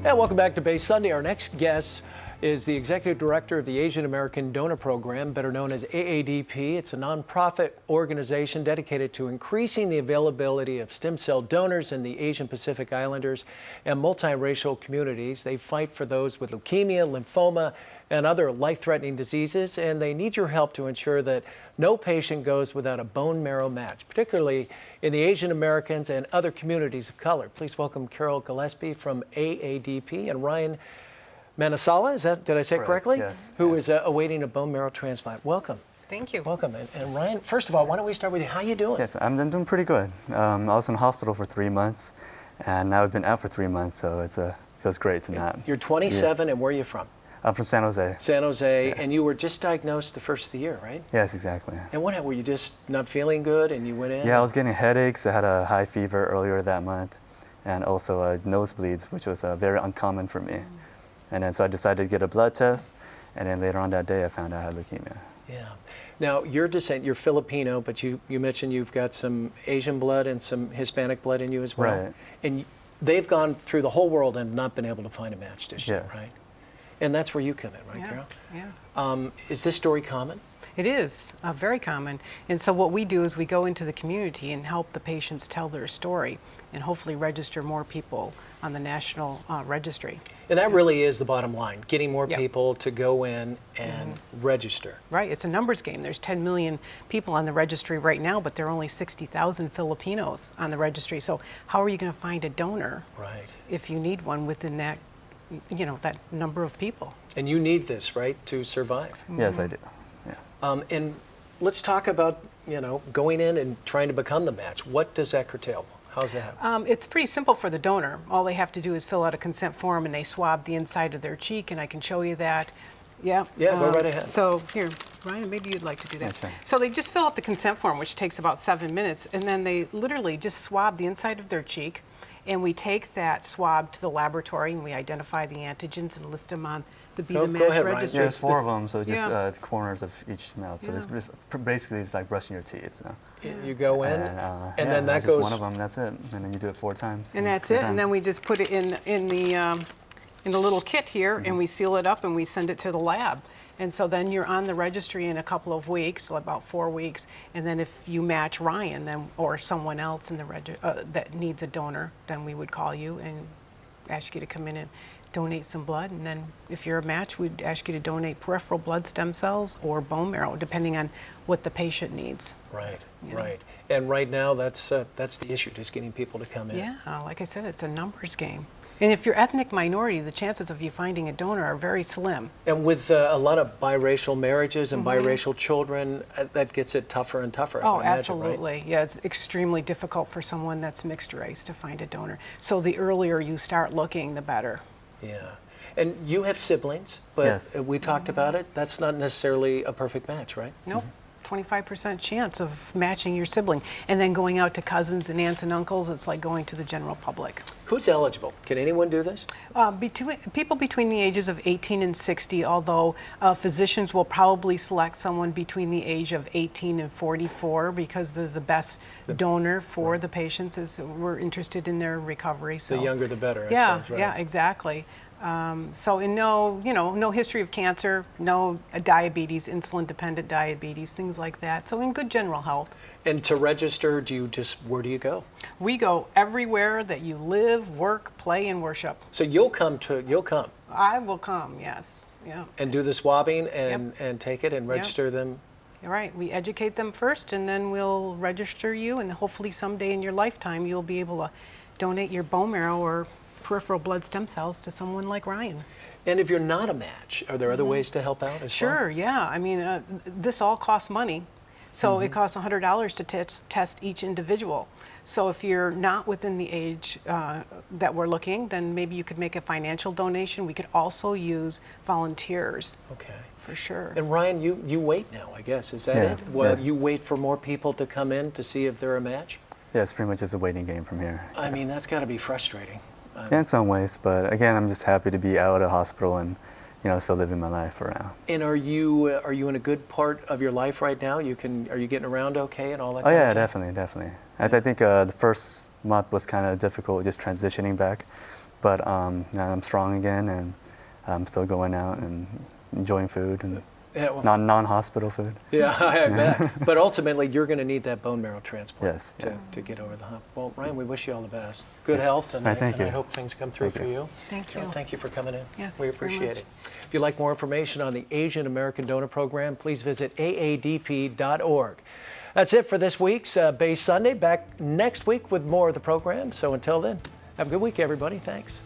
And welcome back to Bay Sunday. Our next guest is the Executive Director of the Asian American Donor Program, better known as AADP. It's a nonprofit organization dedicated to increasing the availability of stem cell donors in the Asian Pacific Islanders and multiracial communities. They fight for those with leukemia, lymphoma, and other life-threatening diseases, and they need your help to ensure that no patient goes without a bone marrow match, particularly in the Asian Americans and other communities of color. Please welcome Carol Gillespie from AADP and Ryan Manasala, did I say it correctly? Yes. Who is awaiting a bone marrow transplant. Welcome. Thank you. Welcome. And Ryan, first of all, why don't we start with you? How you doing? Yes, I'm doing pretty good. I was in hospital for 3 months, and now I've been out for 3 months, so it feels great to not. You're 27, and where are you from? I'm from San Jose. San Jose, Yeah. and you were just diagnosed the first of the year, right? Yes, exactly. And what, were you just not feeling good and you went in? Yeah, I was getting headaches. I had a high fever earlier that month, and also nosebleeds, which was very uncommon for me. And then so I decided to get a blood test, and then later on that day I found out I had leukemia. Yeah. Now, your descent, you're Filipino, but you mentioned you've got some Asian blood and some Hispanic blood in you as well. Right. And they've gone through the whole world and not been able to find a match just yet, Yes. right? And that's where you come in, right, Yeah, Carol? yeah. Is this story common? It is very common. And so what we do is we go into the community and help the patients tell their story and hopefully register more people on the national registry. And that really is the bottom line, getting more Yep. people to go in and register. Right, it's a numbers game. There's 10 million people on the registry right now, but there are only 60,000 Filipinos on the registry. So how are you going to find a donor Right. if you need one within that, that number of people? And you need this, right, to survive. Yes, I do. Yeah. And let's talk about, going in and trying to become the match. What does that curtail? How's that happen? It's pretty simple for the donor. All they have to do is fill out a consent form and they swab the inside of their cheek, and I can show you that. Yeah. Yeah, go right ahead. So here, Ryan, maybe you'd like to do that. Yes, sir. So they just fill out the consent form, which takes about 7 minutes, and then they literally just swab the inside of their cheek, and we take that swab to the laboratory and we identify the antigens and list them on the Be Go the Match ahead, Ryan. registry. Yeah, there's 4 of them, so just Yeah. the corners of each mouth. So Yeah. basically it's like brushing your teeth. So. You go in, And, and yeah, then that that's goes. just one of them. That's it, and then you do it 4 times. And that's you're it. And done. then we just put it in the little kit here, and we seal it up and we send it to the lab. And so then you're on the registry in a couple of weeks, so about 4 weeks. And then if you match Ryan, then or someone else in the that needs a donor, then we would call you and ask you to come in and donate some blood. And then if you're a match, we'd ask you to donate peripheral blood stem cells or bone marrow, depending on what the patient needs. Right, Yeah. right. And right now, that's the issue, just getting people to come in. Yeah, like I said, it's a numbers game. And if you're ethnic minority, the chances of you finding a donor are very slim. And with a lot of biracial marriages and biracial children, that gets it tougher and tougher. I Oh, would imagine, absolutely. Right? Yeah, it's extremely difficult for someone that's mixed race to find a donor. So the earlier you start looking, the better. Yeah. And you have siblings, but Yes. we talked about it. That's not necessarily a perfect match, right? Nope. 25% chance of matching your sibling. And then going out to cousins and aunts and uncles, it's like going to the general public. Who's eligible? Can anyone do this? People between the ages of 18 and 60, although physicians will probably select someone between the age of 18 and 44 because they're the best donor for the patients, as we're interested in their recovery. So The younger the better, I yeah, suppose, right? yeah, exactly. So in no history of cancer, no diabetes, insulin-dependent diabetes, things like that. So in good general health. And to register, where do you go? We go everywhere that you live, work, play, and worship. So you'll come. I will come, yes. Yeah. And do the swabbing and take it and register them. You're right. We educate them first, and then we'll register you, and hopefully someday in your lifetime you'll be able to donate your bone marrow or peripheral blood stem cells to someone like Ryan. And if you're not a match, are there other ways to help out as well? Sure, yeah. I mean, this all costs money. So it costs $100 to test each individual. So if you're not within the age that we're looking, then maybe you could make a financial donation. We could also use volunteers. Okay. For sure. And Ryan, you wait now, I guess. Is that Yeah, it? Well, yeah. you wait for more people to come in to see if they're a match? Yeah, it's pretty much just a waiting game from here. I mean, that's got to be frustrating. Yeah, in some ways, but again, I'm just happy to be out of the hospital and still living my life around. And are you in a good part of your life right now? Are you getting around okay and all that? Oh kind yeah, of thing? definitely. I think the first month was kind of difficult, just transitioning back. But now I'm strong again, and I'm still going out and enjoying food and Yeah, well, non-hospital food. yeah, I bet. But ultimately, you're going to need that bone marrow transplant Yes, to, yes. to get over the hump. Well, Ryan, we wish you all the best. Good health, and, All right, thank and I you. hope things come through Thank for you. you. Thank you. Thank you for coming in. Yeah, we thanks very appreciate much. it. If you'd like more information on the Asian American Donor Program, please visit aadp.org. That's it for this week's Bay Sunday. Back next week with more of the program. So until then, have a good week, everybody. Thanks.